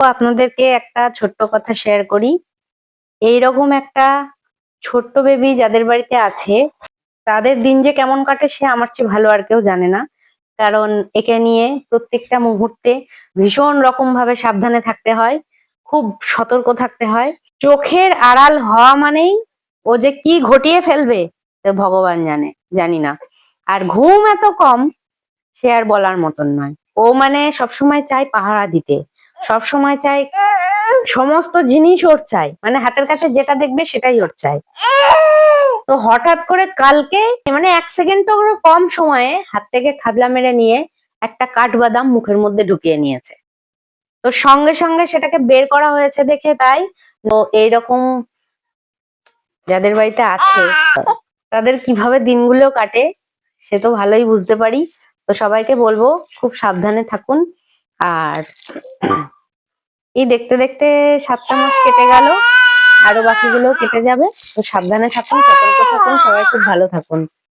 তো আপনাদেরকে একটা ছোট্ট কথা শেয়ার করি। এইরকম একটা ছোট্ট বেবি যাদের বাড়িতে আছে তাদের দিন যে কেমন কাটে সে আমার চেয়ে ভালো আর কেউ জানে না। কারণ একে নিয়ে প্রত্যেকটা মুহূর্তে ভীষণ রকম ভাবে সাবধানে থাকতে হয়, খুব সতর্ক থাকতে হয়। চোখের আড়াল হওয়া মানেই ও যে কি ঘটিয়ে ফেলবে তো ভগবান জানে, জানি না। আর ঘুম এত কম সে আর বলার মতন নয়। ও মানে সবসময় চাই পাহারা দিতে, সবসময় চাই সমস্ত জিনিস ওর চাই, মানে হাতের কাছে যেটা দেখবে সেটাই ওর চাই। তো হঠাৎ করে কালকে মানে 1 সেকেন্ডও কম সময়ে হাত থেকে খাবলা মেরে নিয়ে একটা কাঠবাদাম মুখের মধ্যে ঢুকিয়ে নিয়েছে। তো সঙ্গে সঙ্গে সেটাকে বের করা হয়েছে দেখে তাই। তো এইরকম যাদের বাড়িতে আছে তাদের কিভাবে দিনগুলো কাটে সে তো ভালোই বুঝতে পারি। তো সবাইকে বলবো খুব সাবধানে থাকুন। আর এই দেখতে দেখতে 7টা মাস কেটে গেল, আরো বাকিগুলো কেটে যাবে। তো সাবধানে থাকুন, সতর্ক থাকুন, সবাই খুব ভালো থাকুন।